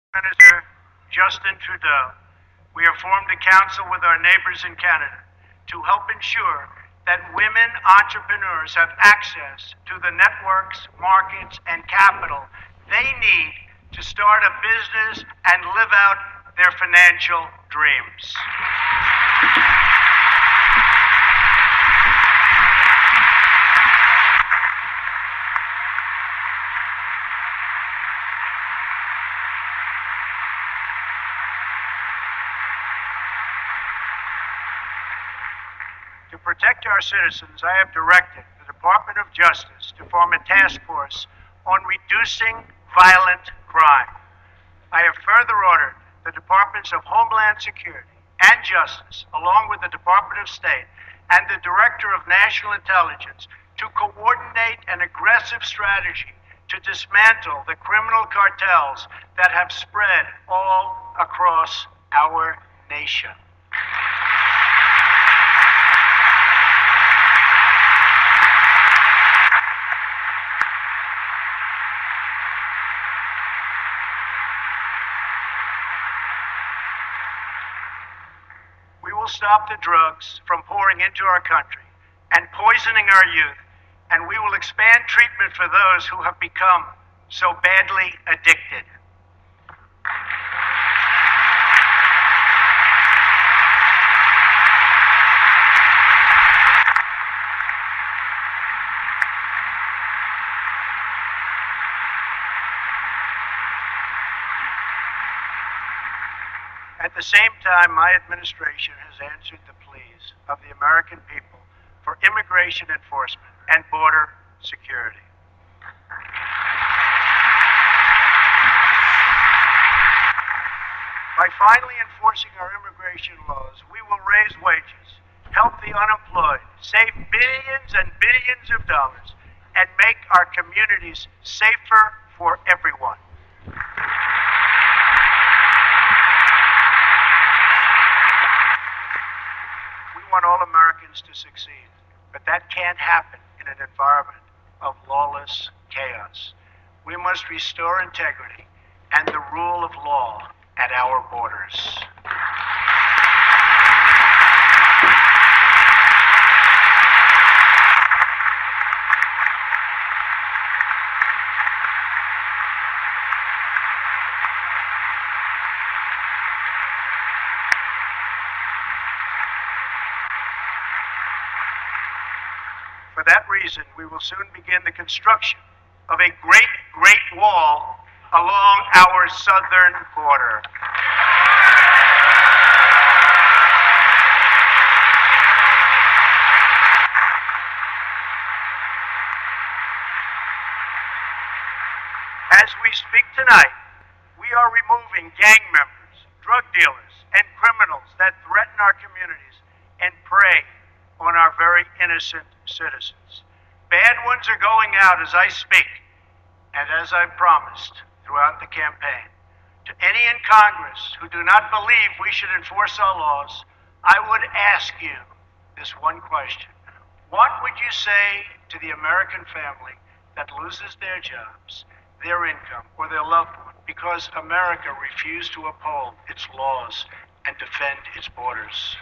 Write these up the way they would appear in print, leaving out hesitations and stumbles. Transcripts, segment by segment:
Minister Justin Trudeau, we have formed a council with our neighbors in Canada to help ensure that women entrepreneurs have access to the networks, markets, and capital they need to start a business and live out their financial dreams. To protect our citizens, I have directed the Department of Justice to form a task force on reducing violent crime. I have further ordered the Departments of Homeland Security and Justice, along with the Department of State and the Director of National Intelligence, to coordinate an aggressive strategy to dismantle the criminal cartels that have spread all across our nation. We will stop the drugs from pouring into our country and poisoning our youth, and we will expand treatment for those who have become so badly addicted. At the same time, my administration has answered the pleas of the American people for immigration enforcement and border security. By finally enforcing our immigration laws, we will raise wages, help the unemployed, save billions and billions of dollars, and make our communities safer for everyone. We want all Americans to succeed, but that can't happen in an environment of lawless chaos. We must restore integrity and the rule of law at our borders. For that reason, we will soon begin the construction of a great wall along our southern border. As we speak tonight, we are removing gang members, drug dealers, and criminals that threaten our communities and prey on our very innocent citizens. Bad ones are going out as I speak, and as I promised throughout the campaign. To any in Congress who do not believe we should enforce our laws, I would ask you this one question. What would you say to the American family that loses their jobs, their income, or their loved one because America refused to uphold its laws and defend its borders?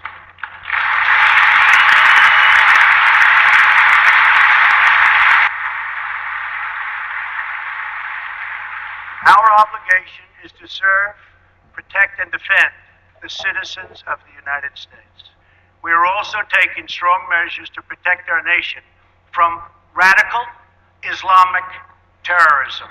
Our obligation is to serve, protect, and defend the citizens of the United States. We are also taking strong measures to protect our nation from radical Islamic terrorism.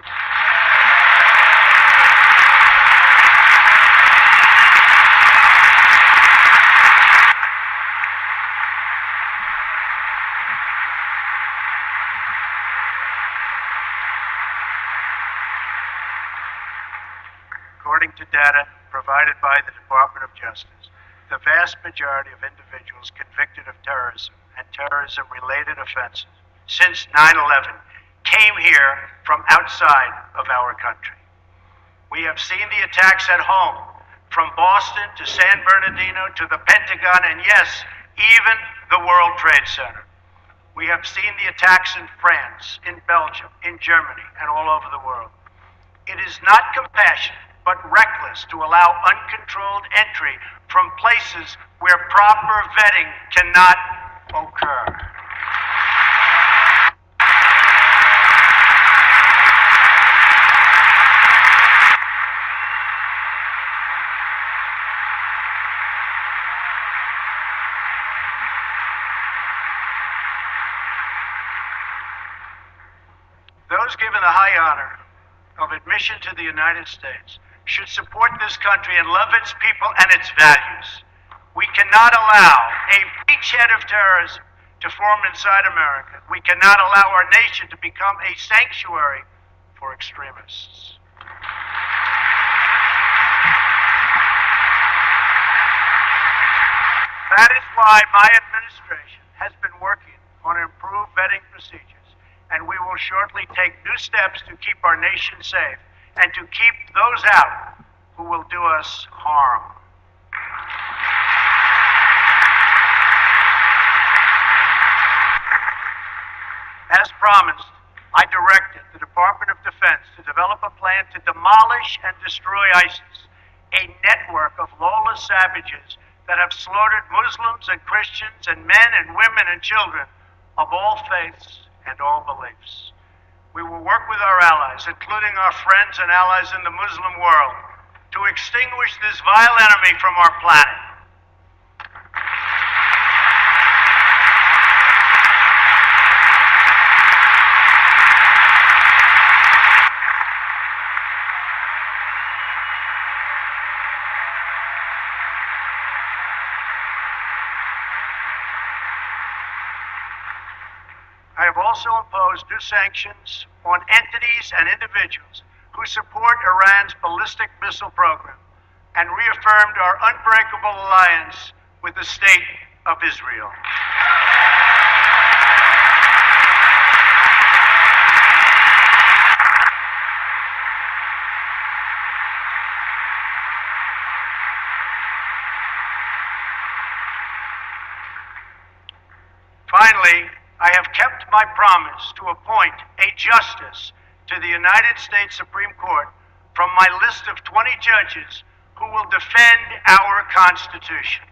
According to data provided by the Department of Justice, the vast majority of individuals convicted of terrorism and terrorism-related offenses since 9/11 came here from outside of our country. We have seen the attacks at home, from Boston to San Bernardino to the Pentagon, and yes, even the World Trade Center. We have seen the attacks in France, in Belgium, in Germany, and all over the world. It is not compassion but reckless to allow uncontrolled entry from places where proper vetting cannot occur. Those given the high honor of admission to the United States should support this country and love its people and its values. We cannot allow a beachhead of terrorism to form inside America. We cannot allow our nation to become a sanctuary for extremists. That is why my administration has been working on improved vetting procedures, and we will shortly take new steps to keep our nation safe and to keep those out who will do us harm. As promised, I directed the Department of Defense to develop a plan to demolish and destroy ISIS, a network of lawless savages that have slaughtered Muslims and Christians and men and women and children of all faiths and all beliefs. We will work with our allies, including our friends and allies in the Muslim world, to extinguish this vile enemy from our planet. I have also imposed new sanctions on entities and individuals who support Iran's ballistic missile program and reaffirmed our unbreakable alliance with the State of Israel. Finally, I have kept my promise to appoint a justice to the United States Supreme Court from my list of 20 judges who will defend our Constitution.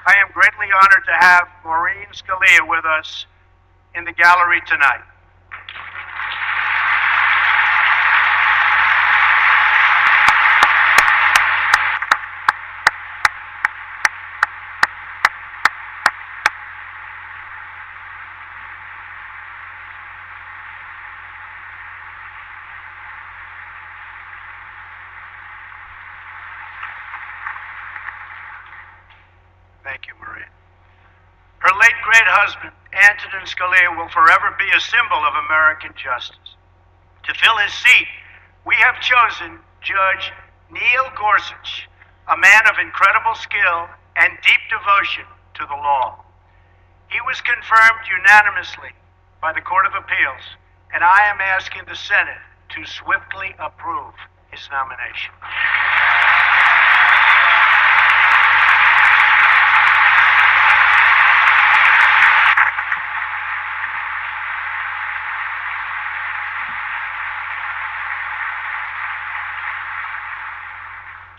I am greatly honored to have Maureen Scalia with us in the gallery tonight. Thank you, Maureen. Her late great husband, Antonin Scalia, will forever be a symbol of American justice. To fill his seat, we have chosen Judge Neil Gorsuch, a man of incredible skill and deep devotion to the law. He was confirmed unanimously by the Court of Appeals, and I am asking the Senate to swiftly approve his nomination.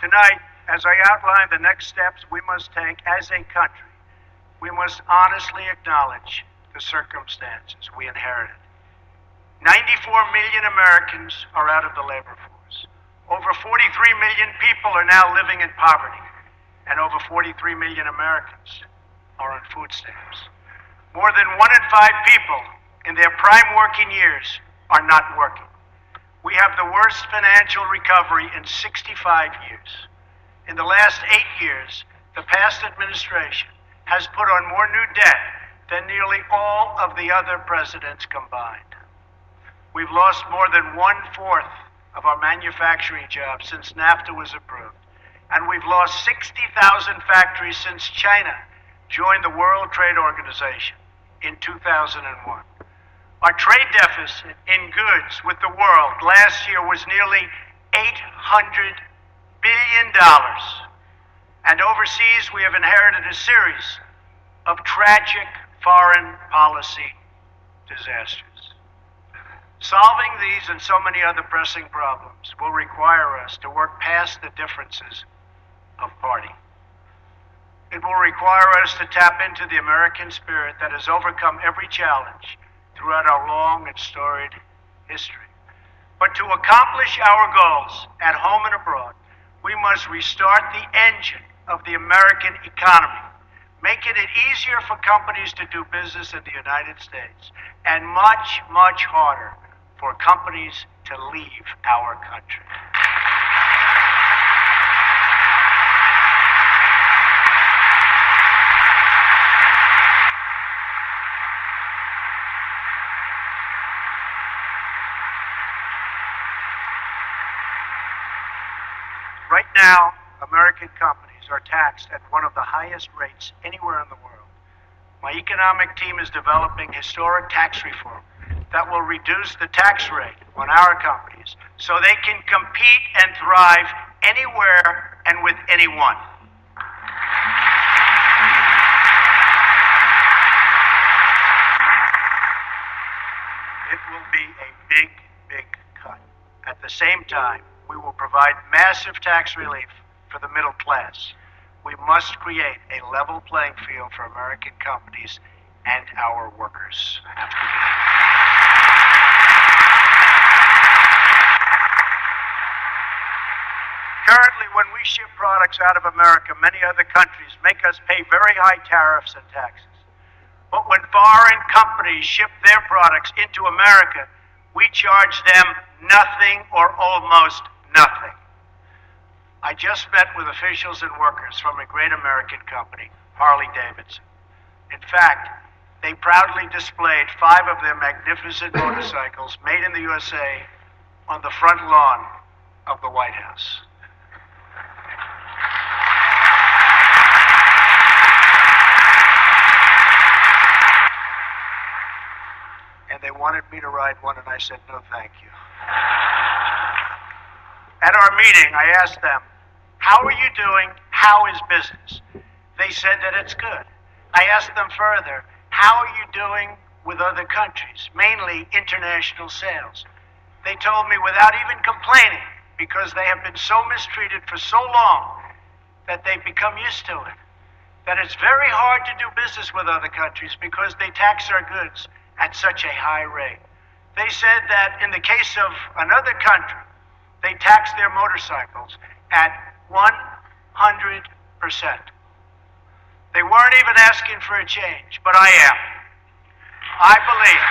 Tonight, as I outline the next steps we must take as a country, we must honestly acknowledge the circumstances we inherited. 94 million Americans are out of the labor force. Over 43 million people are now living in poverty, and over 43 million Americans are on food stamps. More than 1 in 5 people in their prime working years are not working. We have the worst financial recovery in 65 years. In the last 8 years, the past administration has put on more new debt than nearly all of the other presidents combined. We've lost more than 1/4 of our manufacturing jobs since NAFTA was approved, and we've lost 60,000 factories since China joined the World Trade Organization in 2001. Our trade deficit in goods with the world last year was nearly $800 billion. And overseas, we have inherited a series of tragic foreign policy disasters. Solving these and so many other pressing problems will require us to work past the differences of party. It will require us to tap into the American spirit that has overcome every challenge throughout our long and storied history. But to accomplish our goals at home and abroad, we must restart the engine of the American economy, making it easier for companies to do business in the United States, and much, much harder for companies to leave our country. Right now, American companies are taxed at one of the highest rates anywhere in the world. My economic team is developing historic tax reform that will reduce the tax rate on our companies so they can compete and thrive anywhere and with anyone. It will be a big, big cut. At the same time, we will provide massive tax relief for the middle class. We must create a level playing field for American companies and our workers. Currently, when we ship products out of America, many other countries make us pay very high tariffs and taxes. But when foreign companies ship their products into America, we charge them nothing or almost nothing. I just met with officials and workers from a great American company, Harley-Davidson. In fact, they proudly displayed 5 of their magnificent motorcycles made in the USA on the front lawn of the White House. And they wanted me to ride one, and I said, no, thank you. At our meeting, I asked them, how are you doing? How is business? They said that it's good. I asked them further, how are you doing with other countries, mainly international sales? They told me without even complaining, because they have been so mistreated for so long that they've become used to it, that it's very hard to do business with other countries because they tax our goods at such a high rate. They said that in the case of another country, they tax their motorcycles at 100%. They weren't even asking for a change, but I am. I believe.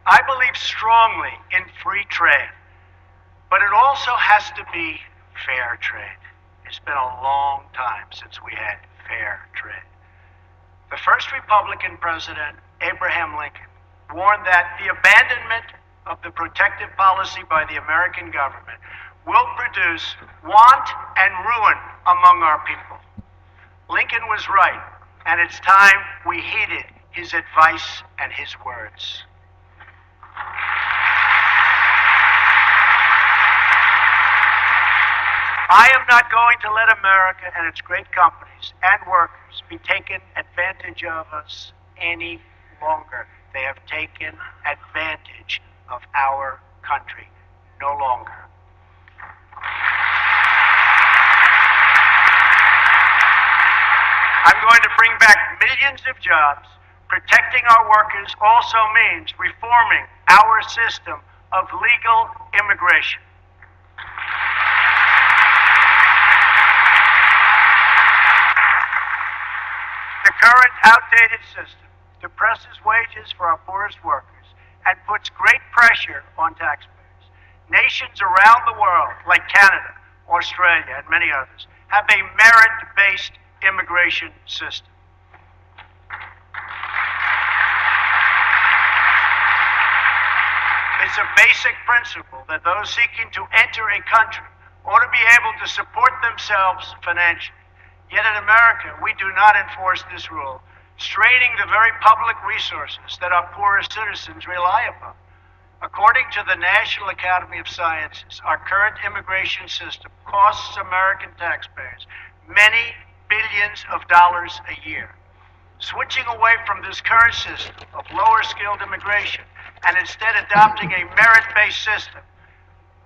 I believe strongly in free trade, but it also has to be fair trade. It's been a long time since we had fair trade. The first Republican president, Abraham Lincoln, warned that the abandonment of the protective policy by the American government will produce want and ruin among our people. Lincoln was right, and it's time we heeded his advice and his words. I am not going to let America and its great companies and workers be taken advantage of us any longer. They have taken advantage of our country no longer. I'm going to bring back millions of jobs. Protecting our workers also means reforming our system of legal immigration. The current outdated system depresses wages for our poorest workers and puts great pressure on taxpayers. Nations around the world, like Canada, Australia, and many others, have a merit-based immigration system. The is a basic principle that those seeking to enter a country ought to be able to support themselves financially. Yet in America, we do not enforce this rule, straining the very public resources that our poorest citizens rely upon. According to the National Academy of Sciences, our current immigration system costs American taxpayers many billions of dollars a year. Switching away from this current system of lower-skilled immigration and instead adopting a merit-based system,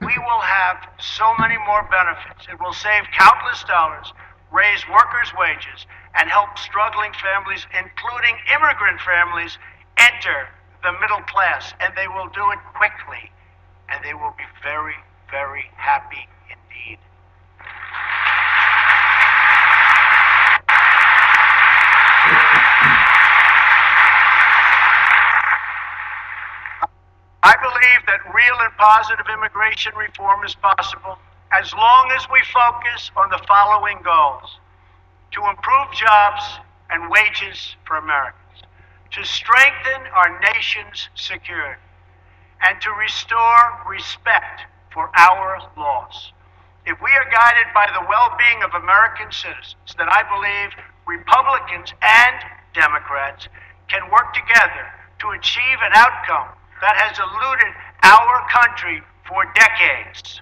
we will have so many more benefits. It will save countless dollars, raise workers' wages, and help struggling families, including immigrant families, enter the middle class. And they will do it quickly, and they will be very, very happy indeed. I believe that real and positive immigration reform is possible as long as we focus on the following goals: to improve jobs and wages for Americans, to strengthen our nation's security, and to restore respect for our laws. If we are guided by the well-being of American citizens, then I believe Republicans and Democrats can work together to achieve an outcome that has eluded our country for decades.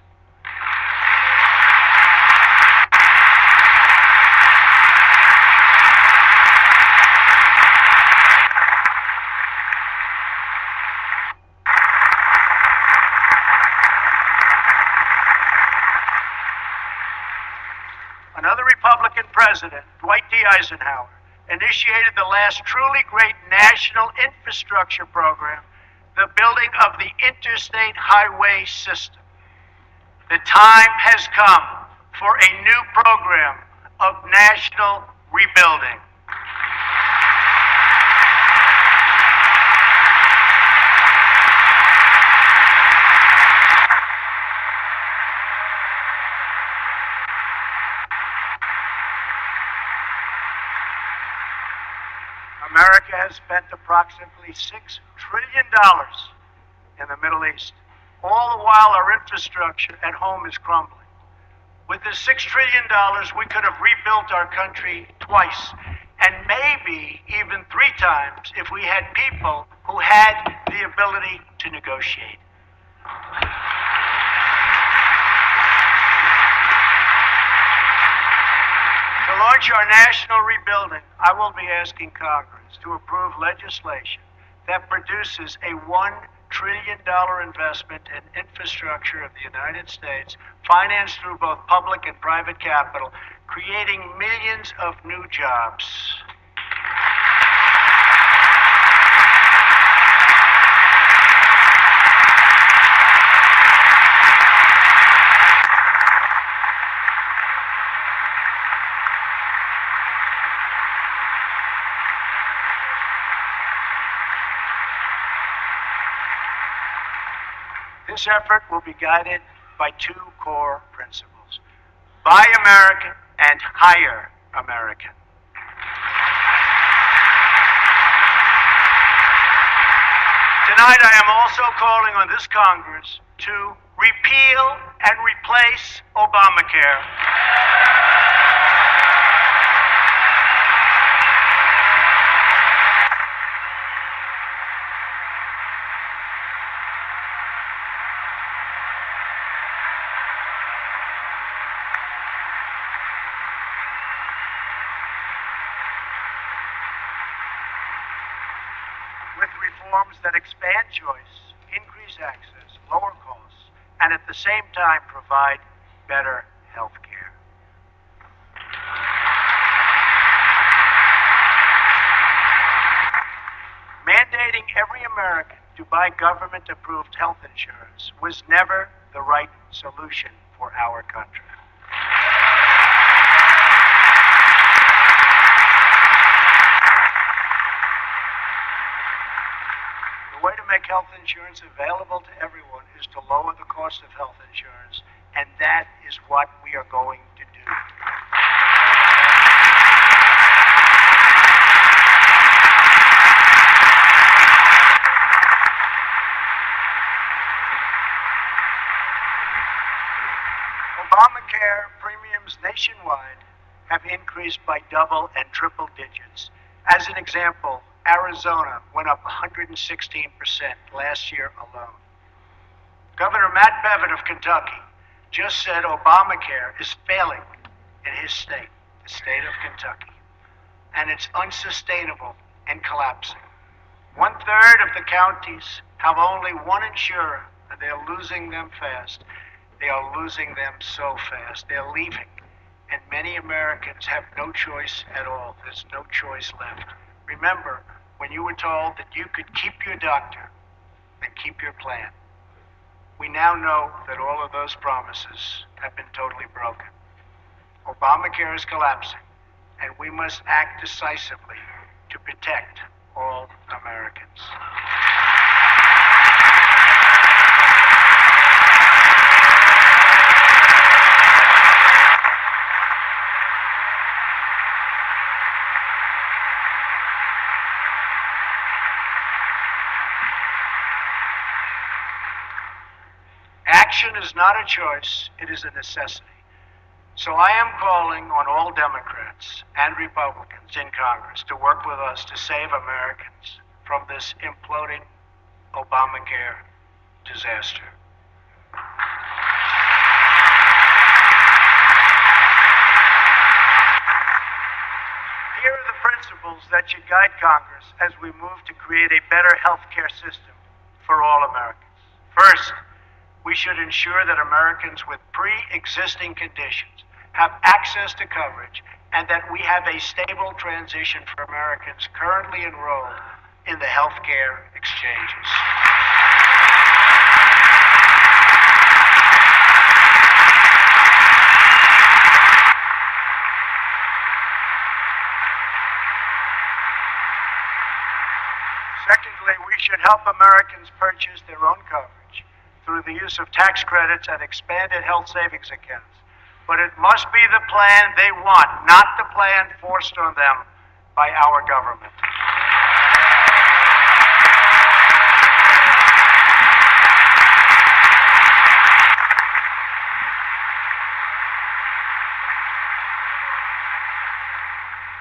Another Republican president, Dwight D. Eisenhower, initiated the last truly great national infrastructure program, the building of the interstate highway system. The time has come for a new program of national rebuilding. America has spent approximately $6 trillion in the Middle East, all the while our infrastructure at home is crumbling. With the $6 trillion, we could have rebuilt our country twice, and maybe even 3 times if we had people who had the ability to negotiate. To launch our national rebuilding, I will be asking Congress to approve legislation that produces a $1 trillion investment in infrastructure of the United States, financed through both public and private capital, creating millions of new jobs. This effort will be guided by 2 core principles: Buy American and Hire American. Tonight I am also calling on this Congress to repeal and replace Obamacare. With reforms that expand choice, increase access, lower costs, and at the same time provide better health care. Mandating every American to buy government-approved health insurance was never the right solution for our country. The way to make health insurance available to everyone is to lower the cost of health insurance, and that is what we are going to do. Obamacare premiums nationwide have increased by double and triple digits. As an example, Arizona went up 116% last year alone. Governor Matt Bevin of Kentucky just said Obamacare is failing in his state, the state of Kentucky, and it's unsustainable and collapsing. 1/3 of the counties have only one insurer, and they're losing them fast. They are losing them so fast. They're leaving. And many Americans have no choice at all. There's no choice left. Remember, when you were told that you could keep your doctor and keep your plan, we now know that all of those promises have been totally broken. Obamacare is collapsing, and we must act decisively to protect all Americans. Action is not a choice, it is a necessity. So I am calling on all Democrats and Republicans in Congress to work with us to save Americans from this imploding Obamacare disaster. Here are the principles that should guide Congress as we move to create a better health care system for all Americans. First, we should ensure that Americans with pre-existing conditions have access to coverage and that we have a stable transition for Americans currently enrolled in the health care exchanges. Secondly, we should help Americans purchase their own coverage through the use of tax credits and expanded health savings accounts. But it must be the plan they want, not the plan forced on them by our government.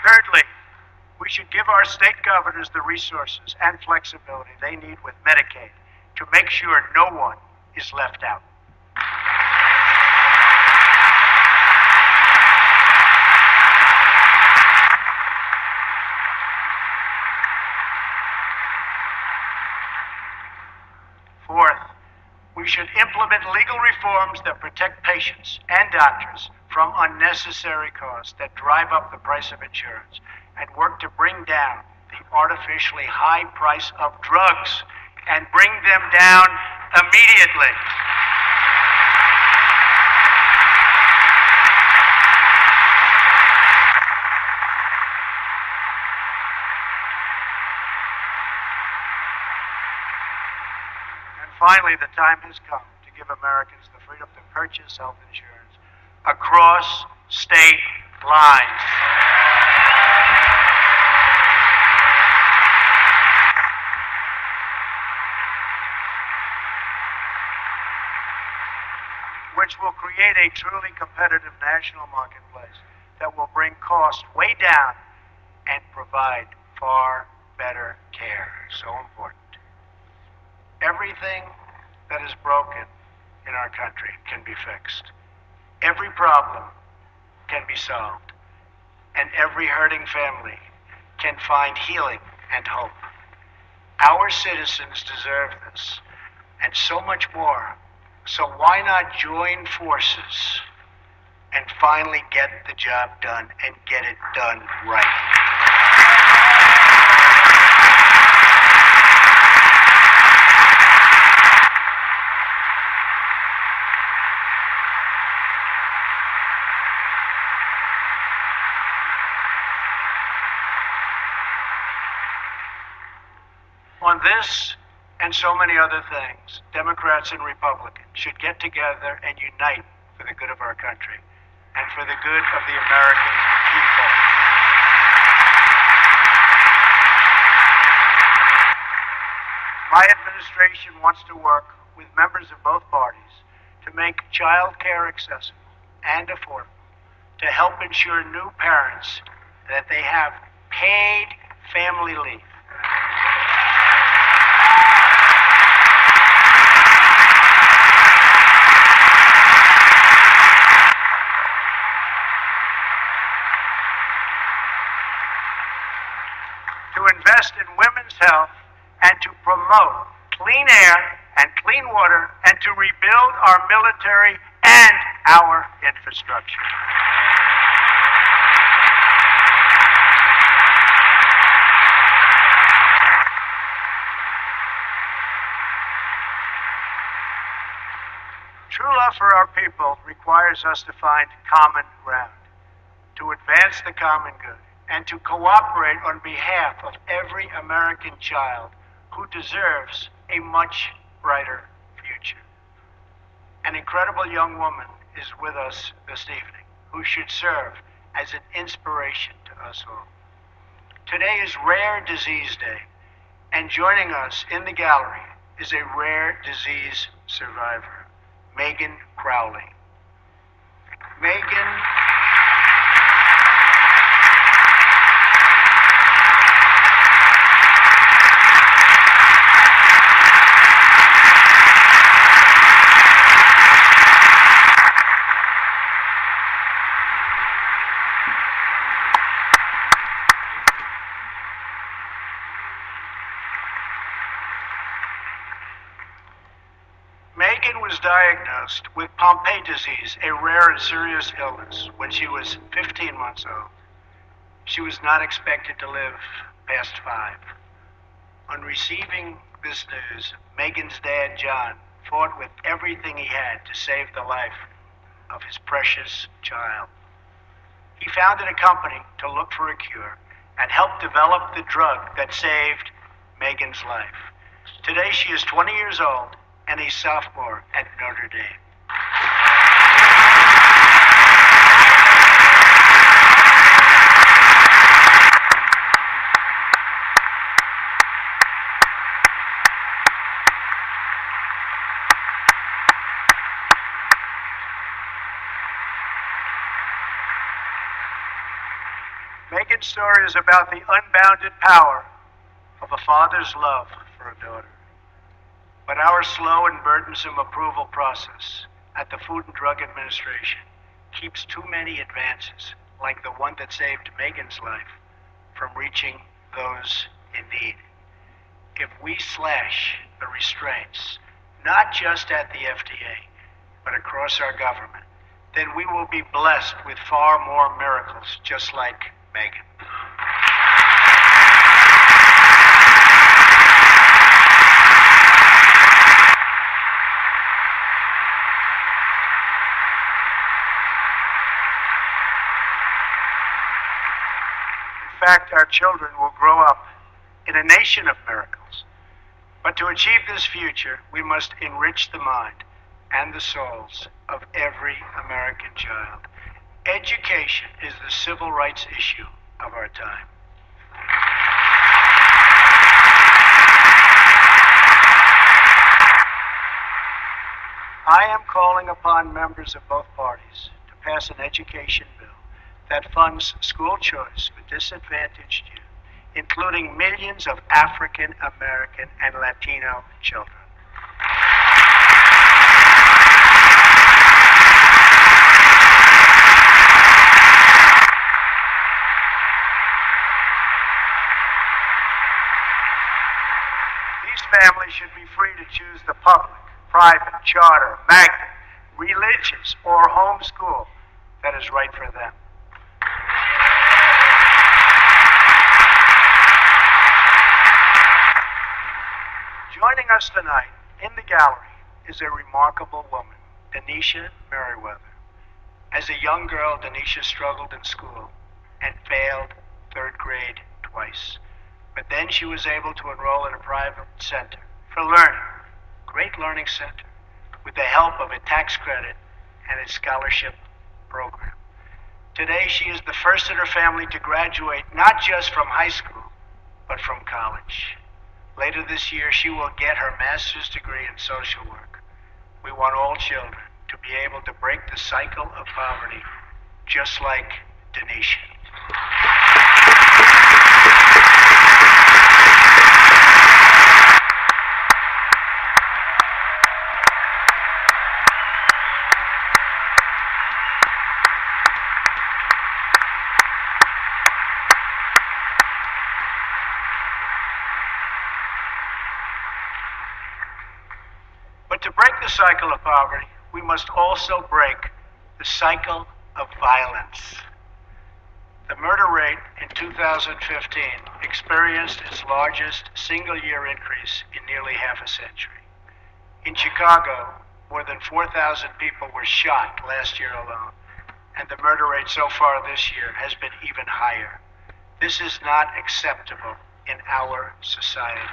Thirdly, we should give our state governors the resources and flexibility they need with Medicaid to make sure no one is left out. Fourth, we should implement legal reforms that protect patients and doctors from unnecessary costs that drive up the price of insurance and work to bring down the artificially high price of drugs and bring them down immediately. Finally, the time has come to give Americans the freedom to purchase health insurance across state lines. Which will create a truly competitive national marketplace that will bring costs way down and provide far better care. So important. Everything that is broken in our country can be fixed. Every problem can be solved. And every hurting family can find healing and hope. Our citizens deserve this, and so much more. So why not join forces and finally get the job done and get it done right? On this and so many other things, Democrats and Republicans should get together and unite for the good of our country and for the good of the American people. My administration wants to work with members of both parties to make child care accessible and affordable to help ensure new parents that they have paid family leave. To invest in women's health and to promote clean air and clean water and to rebuild our military and our infrastructure. True love for our people requires us to find common ground, to advance the common good, and to cooperate on behalf of every American child who deserves a much brighter future. An incredible young woman is with us this evening who should serve as an inspiration to us all. Today is Rare Disease Day, and joining us in the gallery is a rare disease survivor, Megan Crowley. Megan was diagnosed with Pompe disease, a rare and serious illness, when she was 15 months old. She was not expected to live past 5. On receiving this news, Megan's dad, John, fought with everything he had to save the life of his precious child. He founded a company to look for a cure and helped develop the drug that saved Megan's life. Today she is 20 years old and a sophomore at Notre Dame. Megan's story is about the unbounded power of a father's love for a daughter. But our slow and burdensome approval process at the Food and Drug Administration keeps too many advances, like the one that saved Megan's life, from reaching those in need. If we slash the restraints, not just at the FDA, but across our government, then we will be blessed with far more miracles just like Megan. In fact, our children will grow up in a nation of miracles. But to achieve this future, we must enrich the mind and the souls of every American child. Education is the civil rights issue of our time. I am calling upon members of both parties to pass an education bill that funds school choice for disadvantaged youth, including millions of African American and Latino children. These families should be free to choose the public, private, charter, magnet, religious, or homeschool that is right for them. Joining us tonight in the gallery is a remarkable woman, Denisha Merriweather. As a young girl, Denisha struggled in school and failed 3rd grade twice. But then she was able to enroll in a private center for learning, Great Learning Center, with the help of a tax credit and a scholarship program. Today, she is the first in her family to graduate not just from high school, but from college. Later this year, she will get her master's degree in social work. We want all children to be able to break the cycle of poverty, just like Denisha. But to break the cycle of poverty, we must also break the cycle of violence. The murder rate in 2015 experienced its largest single-year increase in nearly half a century. In Chicago, more than 4,000 people were shot last year alone, and the murder rate so far this year has been even higher. This is not acceptable in our society.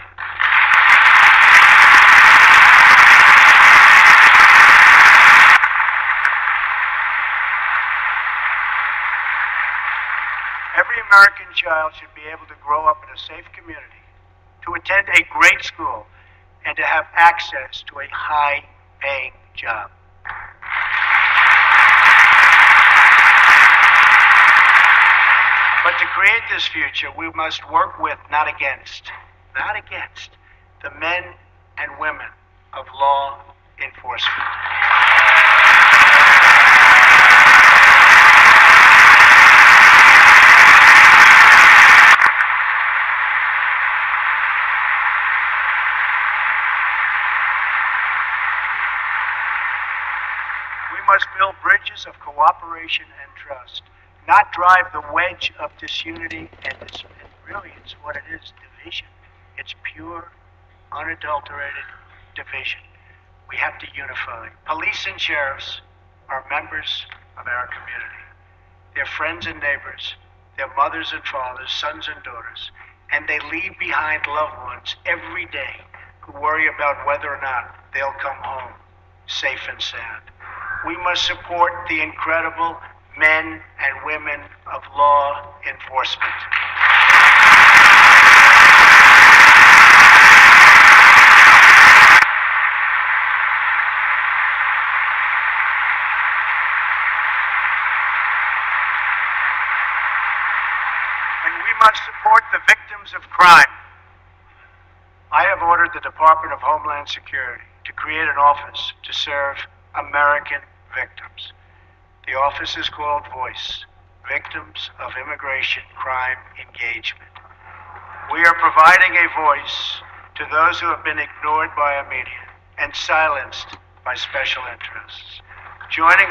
Every American child should be able to grow up in a safe community, to attend a great school, and to have access to a high-paying job. But to create this future, we must work with, not against, the men and women of law enforcement. We must build bridges of cooperation and trust, not drive the wedge of disunity, and really it's what it is, division. It's pure, unadulterated division. We have to unify. Police and sheriffs are members of our community. They're friends and neighbors. They're mothers and fathers, sons and daughters, and they leave behind loved ones every day who worry about whether or not they'll come home safe and sound. We must support the incredible men and women of law enforcement. And we must support the victims of crime. I have ordered the Department of Homeland Security to create an office to serve American victims. The office is called VOICE, Victims of Immigration Crime Engagement. We are providing a voice to those who have been ignored by our media and silenced by special interests. Joining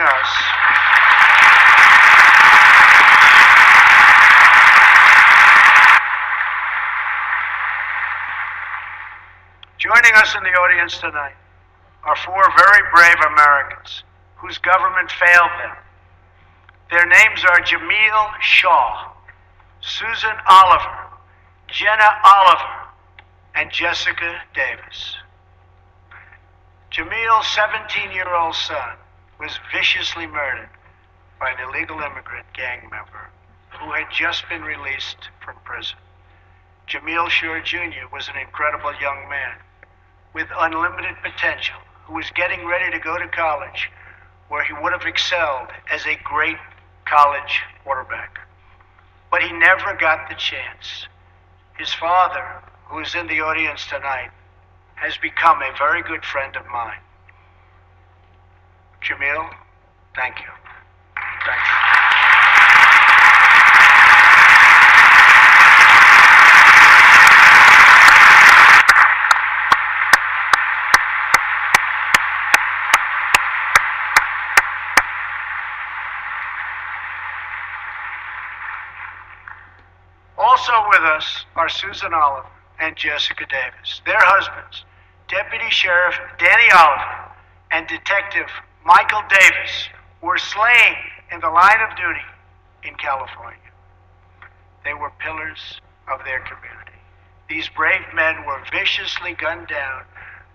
us in the audience tonight are four very brave Americans whose government failed them. Their names are Jamil Shaw, Susan Oliver, Jenna Oliver, and Jessica Davis. Jamil's 17-year-old son was viciously murdered by an illegal immigrant gang member who had just been released from prison. Jamil Shaw Jr. was an incredible young man with unlimited potential who was getting ready to go to college, where he would have excelled as a great college quarterback. But he never got the chance. His father, who is in the audience tonight, has become a very good friend of mine. Jamil, thank you. Thank you. Also with us are Susan Oliver and Jessica Davis. Their husbands, Deputy Sheriff Danny Oliver and Detective Michael Davis, were slain in the line of duty in California. They were pillars of their community. These brave men were viciously gunned down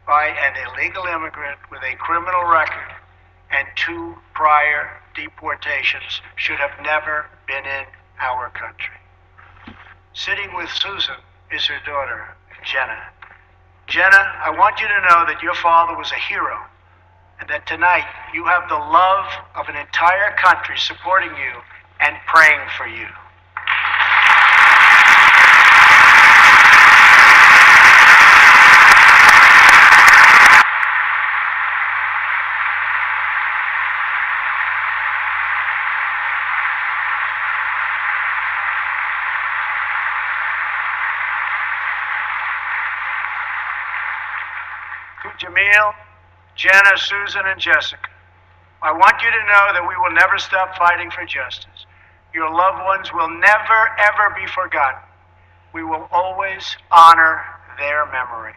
by an illegal immigrant with a criminal record, and 2 prior deportations should have never been in our country. Sitting with Susan is her daughter, Jenna. Jenna, I want you to know that your father was a hero and that tonight you have the love of an entire country supporting you and praying for you. To Jamil, Jenna, Susan, and Jessica, I want you to know that we will never stop fighting for justice. Your loved ones will never, ever be forgotten. We will always honor their memory.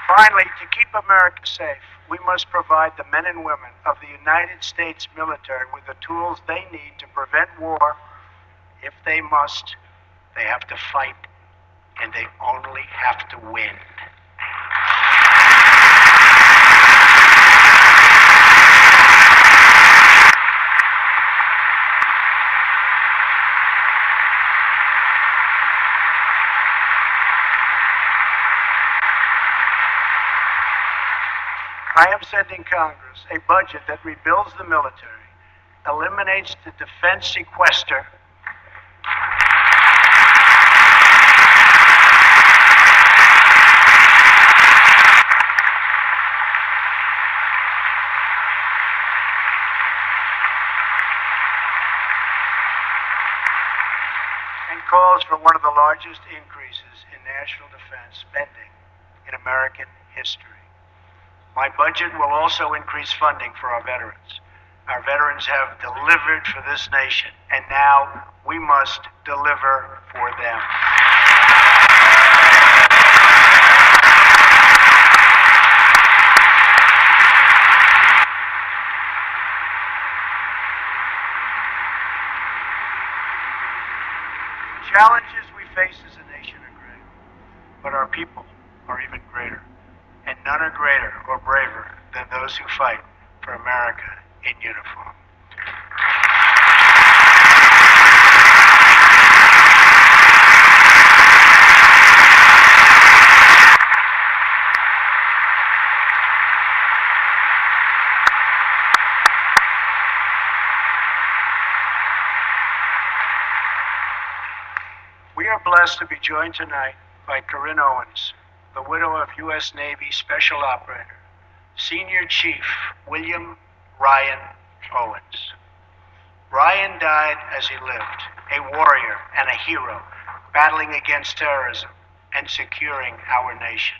Finally, to keep America safe, we must provide the men and women of the United States military with the tools they need to prevent war. If they must, they have to fight, and they only have to win. I am sending Congress a budget that rebuilds the military, eliminates the defense sequester, and calls for one of the largest increases in national defense spending in American history. My budget will also increase funding for our veterans. Our veterans have delivered for this nation, and now we must deliver for them. The challenges we face as a nation are great, but our people are even greater. And none are greater or braver than those who fight for America in uniform. We are blessed to be joined tonight by Corinne Owens, the widow of U.S. Navy Special Operator, Senior Chief William Ryan Owens. Ryan died as he lived, a warrior and a hero, battling against terrorism and securing our nation.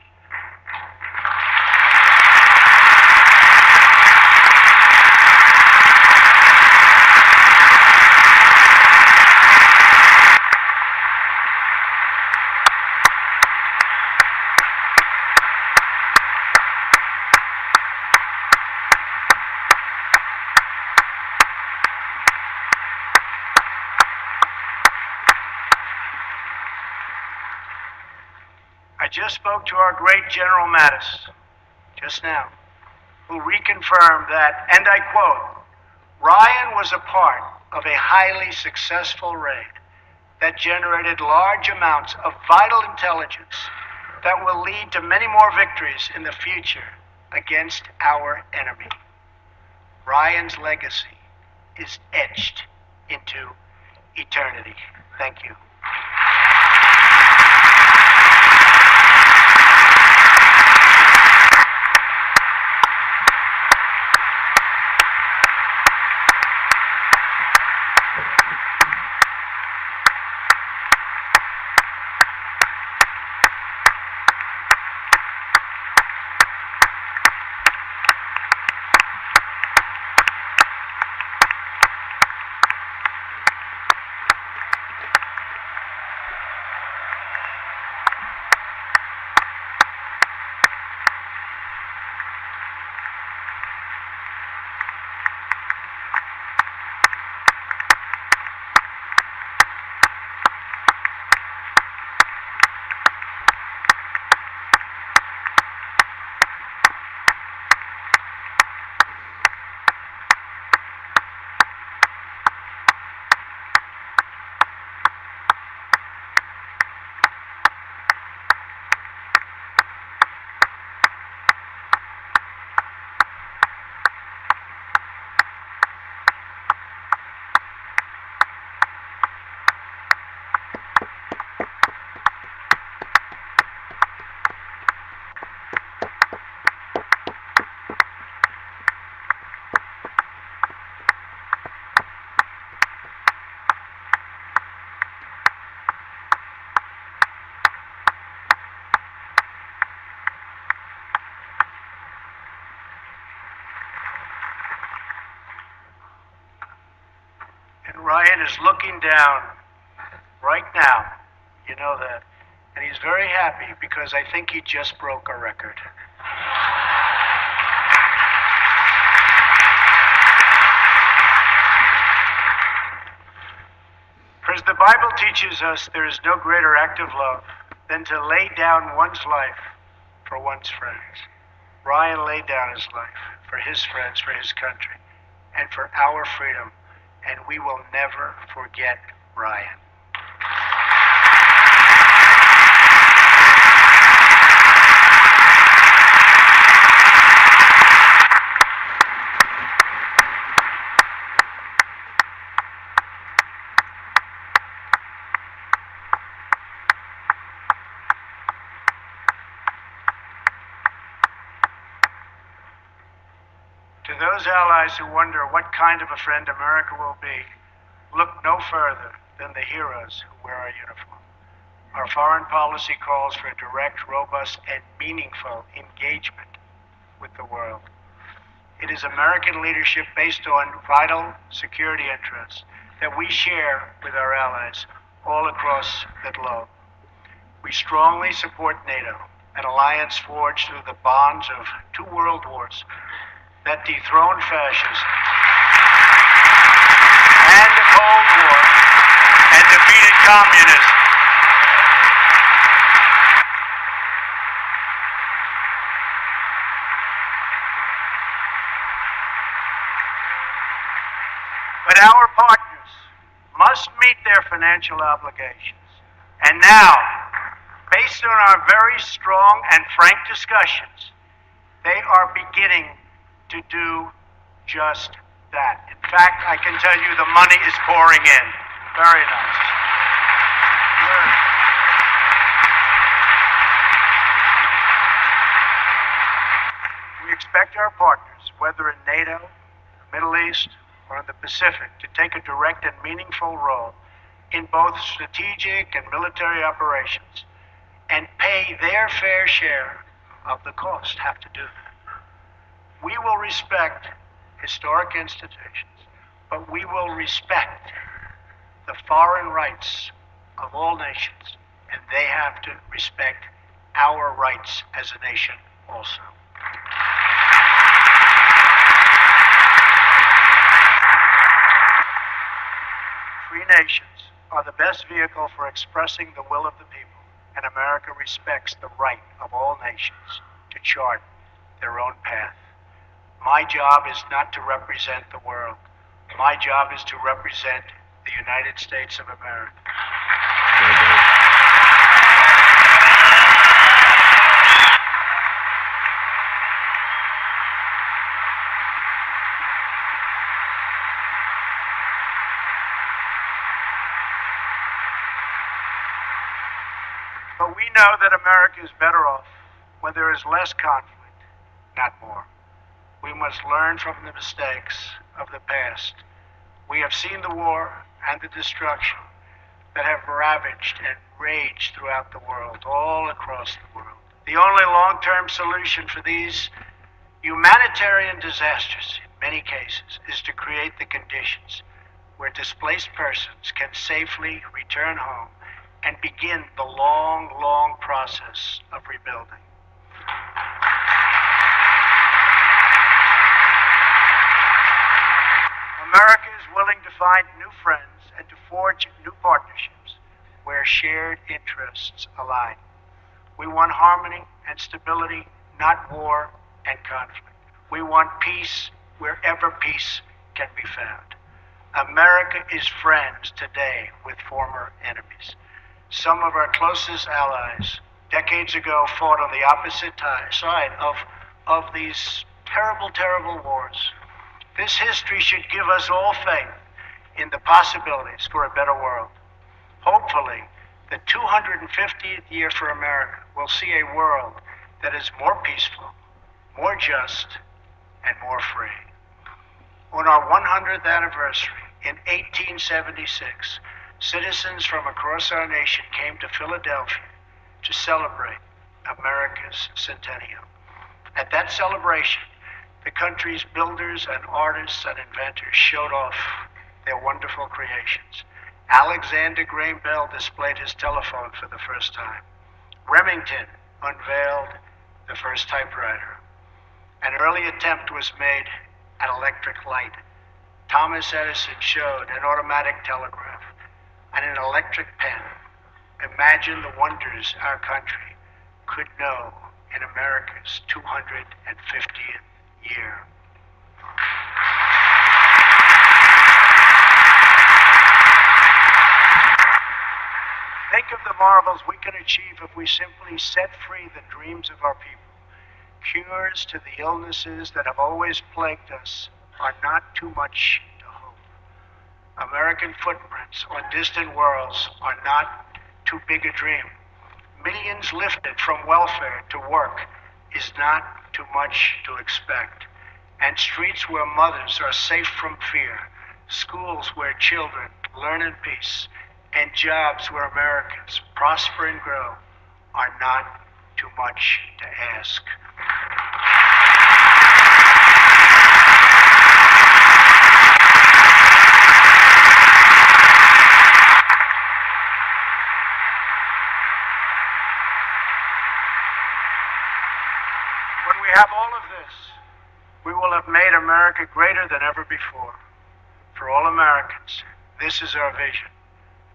I just spoke to our great General Mattis just now, who reconfirmed that, and I quote, Ryan was a part of a highly successful raid that generated large amounts of vital intelligence that will lead to many more victories in the future against our enemy. Ryan's legacy is etched into eternity. Thank you. Ryan is looking down right now. You know that. And he's very happy because I think he just broke a record. Because the Bible teaches us there is no greater act of love than to lay down one's life for one's friends. Ryan laid down his life for his friends, for his country, and for our freedom, and we will never forget Ryan. To those allies who wonder what kind of a friend America will be, look no further than the heroes who wear our uniform. Our foreign policy calls for direct, robust, and meaningful engagement with the world. It is American leadership based on vital security interests that we share with our allies all across the globe. We strongly support NATO, an alliance forged through the bonds of 2 world wars that dethroned fascism and the Cold War and defeated communism. But our partners must meet their financial obligations. And now, based on our very strong and frank discussions, they are beginning to do just that. In fact, I can tell you the money is pouring in. Very nice. Good. We expect our partners, whether in NATO, the Middle East, or in the Pacific, to take a direct and meaningful role in both strategic and military operations and pay their fair share of the cost, have to do that. We will respect historic institutions, but we will respect the foreign rights of all nations, and they have to respect our rights as a nation also. Free nations are the best vehicle for expressing the will of the people, and America respects the right of all nations to chart their own path. My job is not to represent the world. My job is to represent the United States of America. But we know that America is better off when there is less conflict, not more. We must learn from the mistakes of the past. We have seen the war and the destruction that have ravaged and raged throughout the world, all across the world. The only long-term solution for these humanitarian disasters, in many cases, is to create the conditions where displaced persons can safely return home and begin the long, long process of rebuilding. America is willing to find new friends and to forge new partnerships where shared interests align. We want harmony and stability, not war and conflict. We want peace wherever peace can be found. America is friends today with former enemies. Some of our closest allies decades ago fought on the opposite side of these terrible, terrible wars. This history should give us all faith in the possibilities for a better world. Hopefully, the 250th year for America will see a world that is more peaceful, more just, and more free. On our 100th anniversary in 1876, citizens from across our nation came to Philadelphia to celebrate America's centennial. At that celebration, the country's builders and artists and inventors showed off their wonderful creations. Alexander Graham Bell displayed his telephone for the first time. Remington unveiled the first typewriter. An early attempt was made at electric light. Thomas Edison showed an automatic telegraph and an electric pen. Imagine the wonders our country could know in America's 250th year. Think of the marvels we can achieve if we simply set free the dreams of our people. Cures to the illnesses that have always plagued us are not too much to hope. American footprints on distant worlds are not too big a dream. Millions lifted from welfare to work is not too much to expect. And streets where mothers are safe from fear, schools where children learn in peace, and jobs where Americans prosper and grow are not too much to ask. When we have all of this, we will have made America greater than ever before. For all Americans, this is our vision.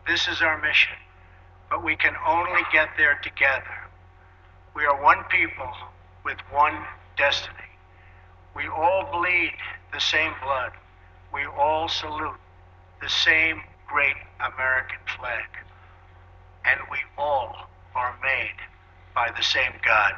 This is our mission. But we can only get there together. We are one people with one destiny. We all bleed the same blood. We all salute the same great American flag. And we all are made by the same God.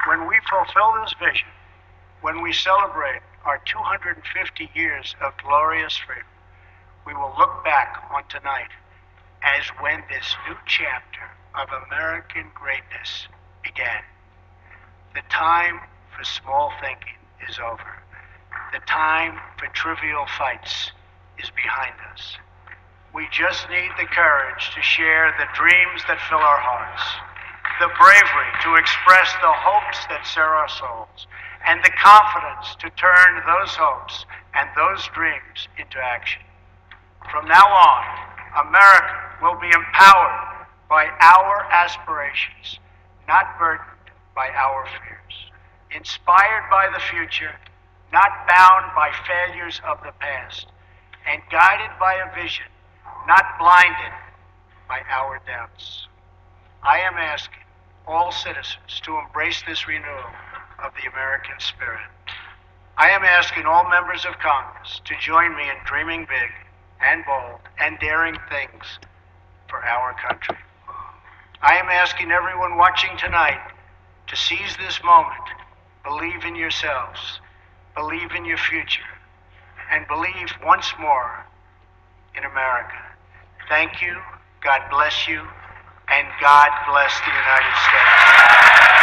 When we fulfill this vision, when we celebrate our 250 years of glorious freedom, we will look back on tonight as when this new chapter of American greatness began. The time for small thinking is over. The time for trivial fights is behind us. We just need the courage to share the dreams that fill our hearts, the bravery to express the hopes that stir our souls, and the confidence to turn those hopes and those dreams into action. From now on, America will be empowered by our aspirations, not burdened by our fears, inspired by the future, not bound by failures of the past, and guided by a vision, not blinded by our doubts. I am asking all citizens to embrace this renewal of the American spirit. I am asking all members of Congress to join me in dreaming big and bold and daring things for our country. I am asking everyone watching tonight to seize this moment, believe in yourselves, believe in your future, and believe once more in America. Thank you, God bless you, and God bless the United States.